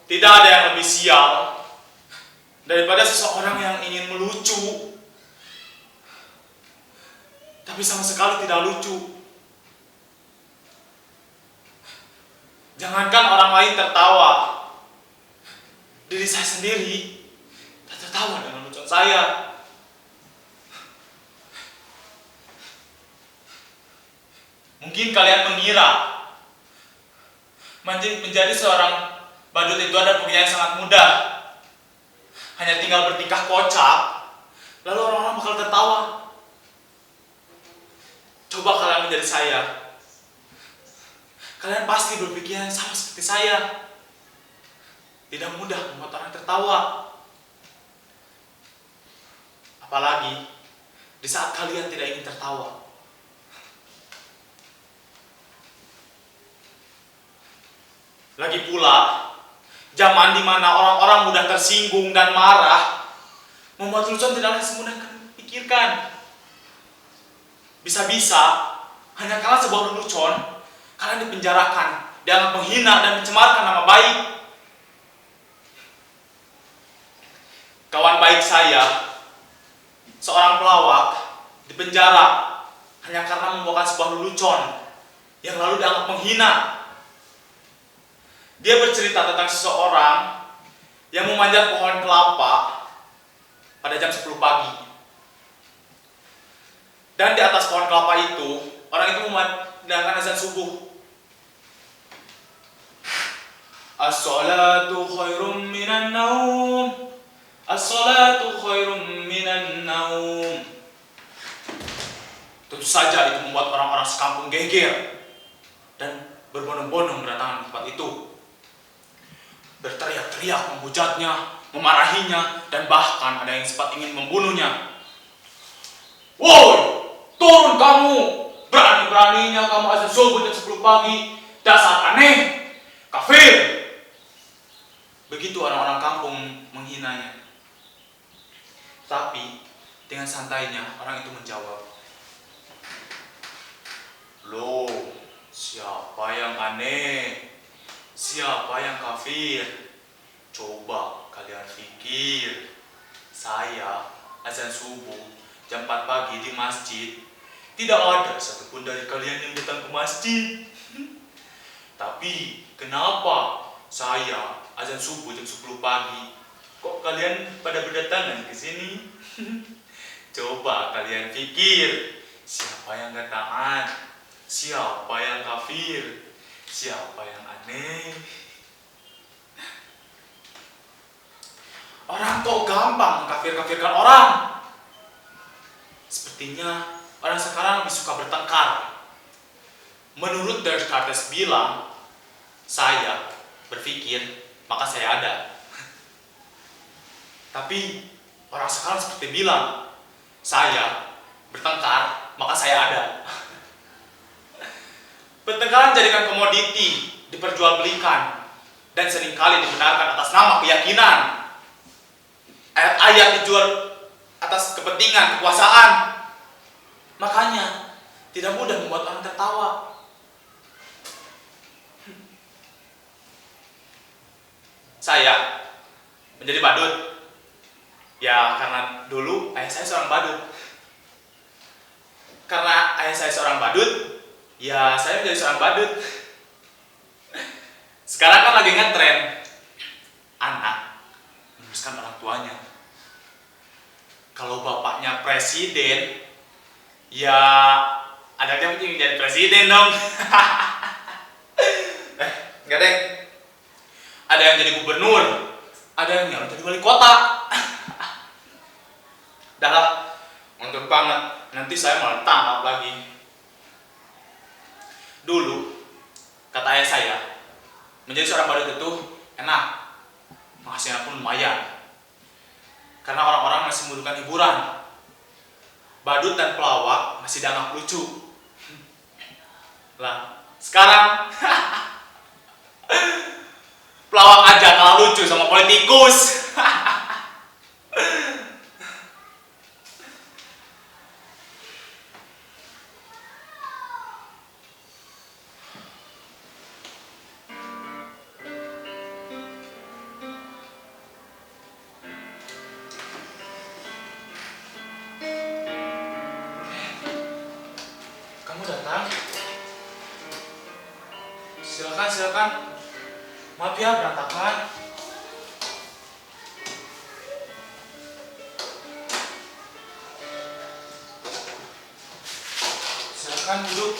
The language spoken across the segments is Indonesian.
Tidak ada yang lebih sial daripada seseorang yang ingin melucu, tapi sama sekali tidak lucu. Jangankan orang lain tertawa, diri saya sendiri tak tertawa dengan lucuan saya. Mungkin kalian mengira menjadi seorang badut itu ada pekerjaan yang sangat mudah. Hanya tinggal bertingkah kocak, lalu orang-orang bakal tertawa. Coba kalian menjadi saya. Kalian pasti berpikir yang sama seperti saya. Tidak mudah membuat orang tertawa. Apalagi di saat kalian tidak ingin tertawa. Lagi pula, zaman di mana orang-orang mudah tersinggung dan marah, membuat lucuan tidaklah semudah kalian pikirkan. Bisa-bisa, hanya karena sebuah lelucon, kalian dipenjarakan, dianggap menghina dan mencemarkan nama baik. Kawan baik saya, seorang pelawak, dipenjara hanya karena membawakan sebuah lelucon yang lalu dianggap menghina. Dia bercerita tentang seseorang yang memanjat pohon kelapa pada jam 10 pagi. Dan di atas pohon kelapa itu, orang itu memandangkan azan subuh. As-salatu khairum minan naum. As-salatu khairum minan naum. Tentu saja itu membuat orang-orang sekampung geger dan berbondong-bondong berdatangan ke tempat itu. Berteriak-teriak menghujatnya, memarahinya, dan bahkan ada yang sempat ingin membunuhnya. Woi, turun kamu! Berani-beraninya kamu azan subuh jam 10 pagi. Dasar aneh, kafir. Begitu orang-orang kampung menghinanya. Tapi dengan santainya orang itu menjawab, loh, siapa yang aneh? Siapa yang kafir? Coba kalian pikir. Saya azan subuh jam 4 pagi di masjid. Tidak ada satupun dari kalian yang datang ke masjid. Tapi kenapa saya azan subuh jam 10 pagi, kok kalian pada berdatangan ke sini? Coba kalian pikir. Siapa yang gak taat? Siapa yang kafir? Siapa yang aneh? Orang kok gampang mengkafir-kafirkan orang. Sepertinya orang sekarang lebih suka bertengkar. Menurut Descartes bilang, saya berpikir maka saya ada. Tapi orang sekarang seperti bilang, saya bertengkar maka saya ada. Pertengkaran jadikan komoditi, diperjualbelikan, dan seringkali dibenarkan atas nama keyakinan. Ayat-ayat dijual atas kepentingan kekuasaan. Makanya tidak mudah membuat orang tertawa. Saya menjadi badut ya karena dulu ayah saya seorang badut. Karena ayah saya seorang badut, ya saya menjadi seorang badut. Sekarang kan lagi ngetren anak meneruskan orang tuanya. Kalau bapaknya presiden, ya anaknya mungkin jadi presiden dong. Enggak deh. Ada yang jadi gubernur, ada yang nyalon jadi wali kota. Dah lah, mantap banget. Nanti saya malah tangkap lagi. Dulu, kata ayah saya, menjadi seorang badut itu enak, penghasilan pun lumayan. Karena orang-orang masih membutuhkan hiburan. Badut dan pelawak masih dianggap lucu. Lah, sekarang pelawak aja kalah lucu sama politikus. datang. Silakan, silakan. Maaf ya berantakan. Silakan duduk.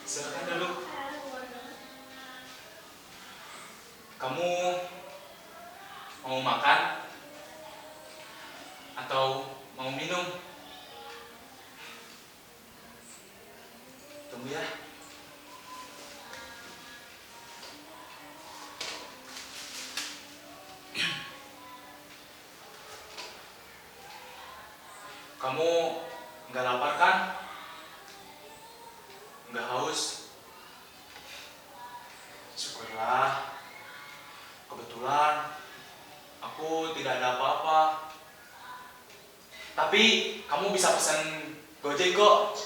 Silakan duduk. Kamu mau makan atau mau minum? Tunggu ya. Kamu nggak lapar kan? Nggak haus? Syukurlah. Kebetulan aku tidak ada apa-apa. Tapi kamu bisa pesan Gojek kok.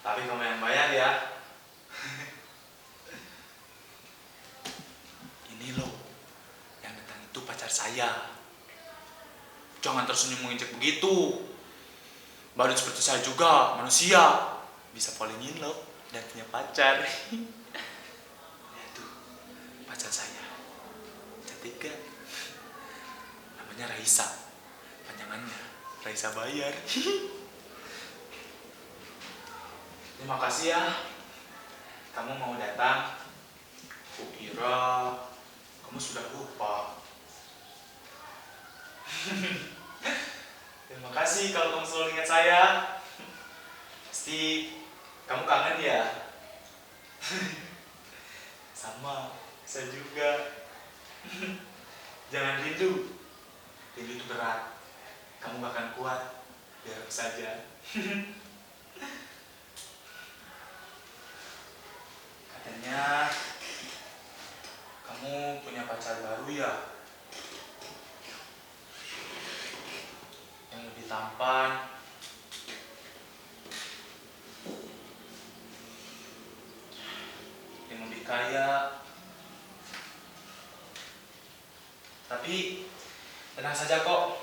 Tapi kamu yang bayar ya. Ini loh, yang datang itu pacar saya. Jangan tersenyum menginjak begitu. Baru seperti saya juga, manusia. Bisa falling in love dan punya pacar. Lihat tuh, pacar saya. Cantik kan? Namanya Raisa. Panjangannya Raisa Bayar. Terima kasih ya. Kamu mau datang. Kukira kamu sudah lupa. Terima kasih kalau kamu selalu ingat saya. Pasti kamu kangen ya? Sama, saya juga. Jangan rindu. Rindu itu berat. Kamu gak akan kuat. Biar aku saja. Katanya kamu punya pacar baru ya? Yang lebih tampan, yang lebih kaya. Tapi tenang saja kok.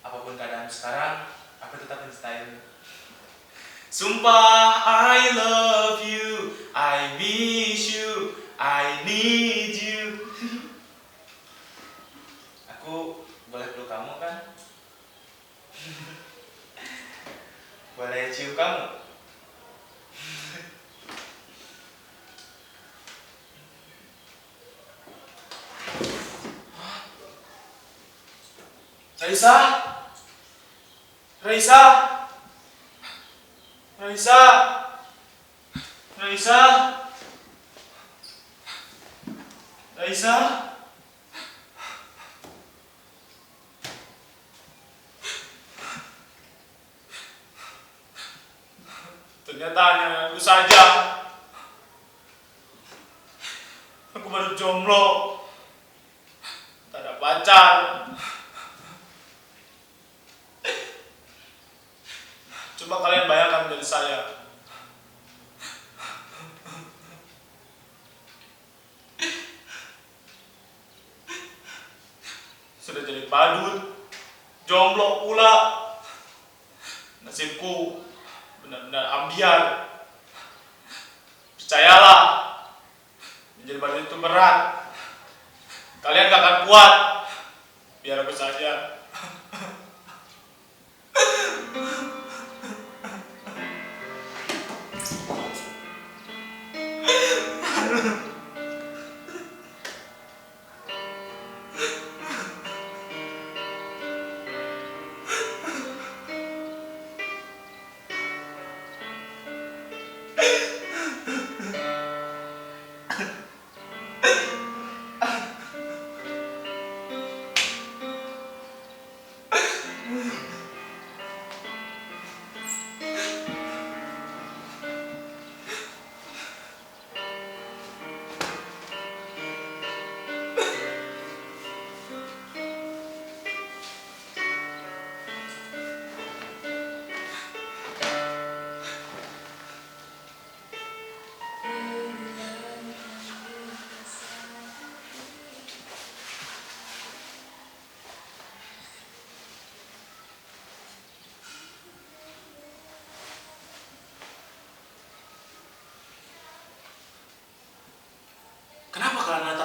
Apapun keadaan sekarang, aku tetap mencintaimu. Sumpah, I love you, I miss you, I need you. Aku boleh peluk kamu kan? Boleh cium kamu? Raisa? Raisa? Raisa? Raisa? Raisa? Ternyata hanya aku saja. Aku baru jomblo. Tak ada pacar. Coba kalian bayangkan dari saya. Sudah jadi badut, jomblo pula. Nasibku benar-benar ambiar. Percayalah, menjadi badut itu berat. Kalian gak akan kuat. Biar aku saja.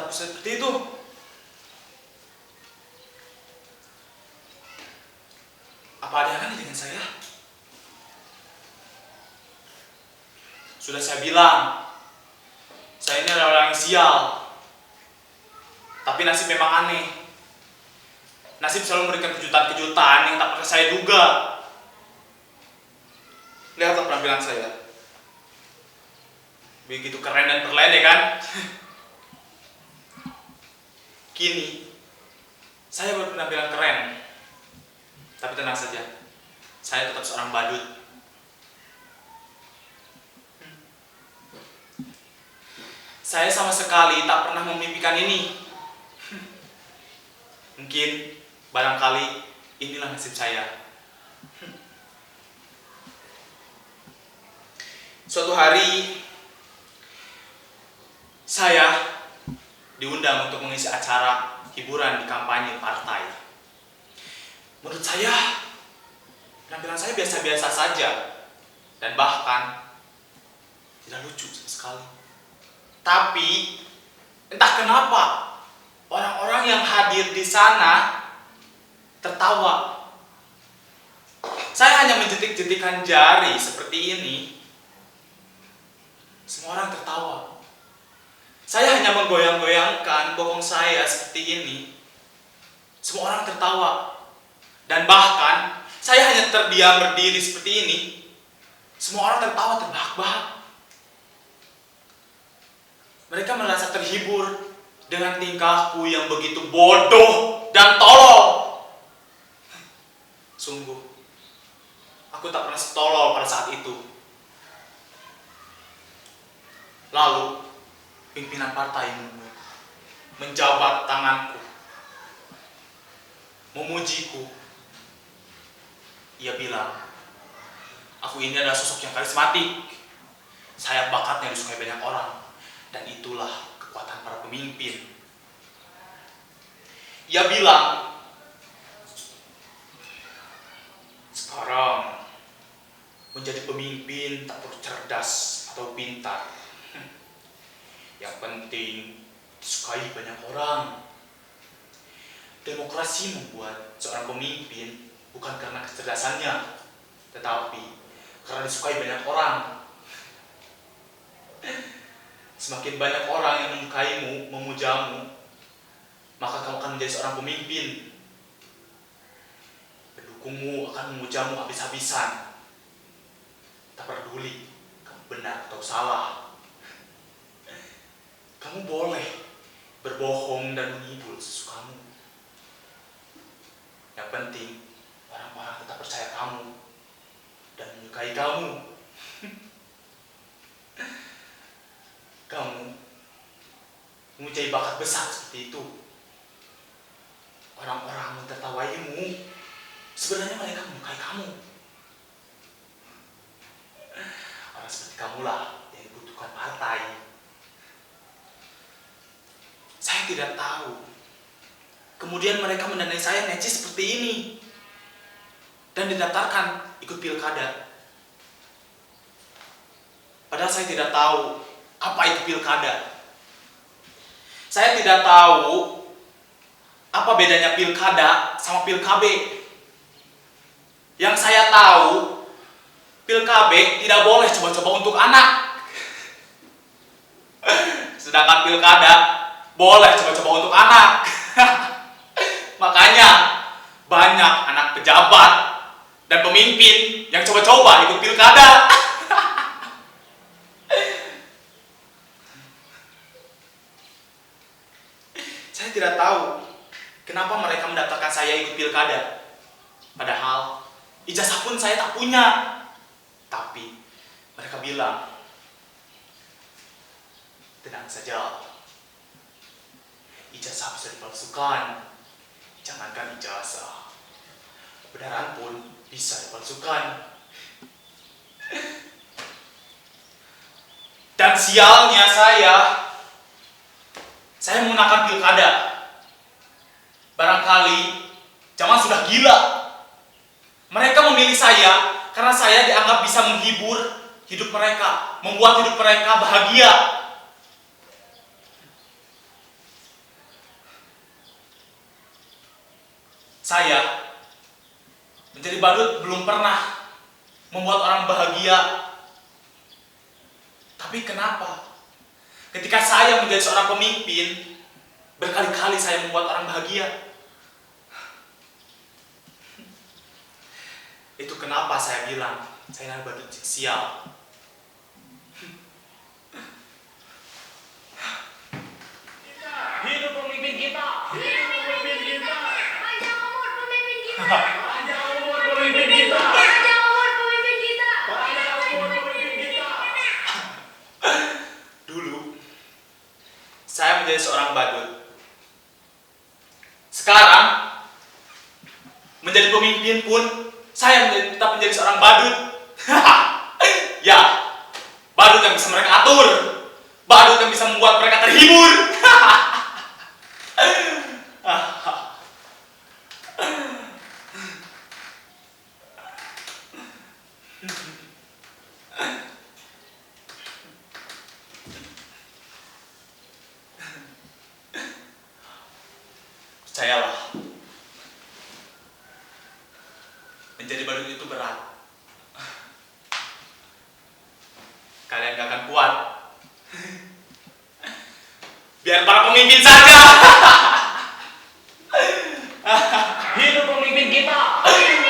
berlaku seperti itu. Apa ada yang aneh dengan saya? Sudah saya bilang, saya ini adalah orang yang sial. Tapi nasib memang aneh. Nasib selalu memberikan kejutan-kejutan yang tak pernah saya duga. Lihatlah penampilan saya. Begitu keren dan berlede kan? Kini, saya berpenampilan keren. Tapi tenang saja, saya tetap seorang badut. Saya sama sekali tak pernah memimpikan ini. Mungkin, barangkali, inilah nasib saya. Suatu hari, saya diundang untuk mengisi acara hiburan di kampanye partai. Menurut saya, penampilan saya biasa-biasa saja. Dan bahkan, tidak lucu sama sekali. Tapi, entah kenapa, orang-orang yang hadir di sana tertawa. Saya hanya menjetik-jetikan jari seperti ini. Semua orang tertawa. Saya hanya menggoyang-goyangkan bokong saya seperti ini. Semua orang tertawa. Dan bahkan, saya hanya terdiam berdiri seperti ini. Semua orang tertawa terbahak-bahak. Mereka merasa terhibur dengan tingkahku yang begitu bodoh dan tolol. Sungguh, aku tak pernah setolol pada saat itu. Lalu, pimpinan partai menjabat tanganku, memujiku. Ia bilang, aku ini adalah sosok yang karismatik. Saya bakatnya disukai banyak orang. Dan itulah kekuatan para pemimpin. Ia bilang, sekarang menjadi pemimpin tak perlu cerdas atau pintar. Yang penting disukai banyak orang. Demokrasi membuat seorang pemimpin bukan karena kecerdasannya, tetapi karena disukai banyak orang. Semakin banyak orang yang menyukaimu, memujamu, maka kamu akan menjadi seorang pemimpin. Pendukungmu akan memujamu habis-habisan. Tak peduli kamu benar atau salah. Kamu boleh berbohong dan menghibur sesukamu. Yang penting, orang-orang tetap percaya kamu dan menyukai kamu. Kamu mempunyai bakat besar seperti itu. Orang-orang menertawaimu, sebenarnya mereka menyukai kamu. Orang seperti kamulah yang dibutuhkan partai. Saya tidak tahu. Kemudian mereka mendanai saya necis seperti ini. Dan didaftarkan ikut pilkada. Padahal saya tidak tahu apa itu pilkada. Saya tidak tahu apa bedanya pilkada sama pilkabe. Yang saya tahu, pilkabe tidak boleh coba-coba untuk anak. Sedangkan pilkada boleh coba-coba untuk anak. Makanya banyak anak pejabat dan pemimpin yang coba-coba ikut pilkada. Saya tidak tahu kenapa mereka mendaftarkan saya ikut pilkada. Padahal ijazah pun saya tak punya. Tapi mereka bilang, tenang saja, ijazah bisa dipalsukan. Jangankan ijazah, kebenaran pun bisa dipalsukan. Dan sialnya saya menggunakan pilkada. Barangkali zaman sudah gila. Mereka memilih saya karena saya dianggap bisa menghibur hidup mereka, membuat hidup mereka bahagia. Saya menjadi badut belum pernah membuat orang bahagia. Tapi kenapa ketika saya menjadi seorang pemimpin, berkali-kali saya membuat orang bahagia? Itu kenapa saya bilang saya adalah badut sial. Hidup pemimpin kita. Hidup pemimpin kita. Panjang umur pemimpin kita. Panjang umur pemimpin kita. Panjang umur pemimpin kita. Panjang umur pemimpin kita. Dulu saya menjadi seorang badut. Sekarang menjadi pemimpin pun saya tetap menjadi seorang badut. Ya, badut yang bisa mereka atur, badut yang bisa membuat mereka terhibur. Percayalah, menjadi badut itu berat. Kalian gak akan kuat. Biar para pemimpin saja. Hidup pemimpin kita. Hidup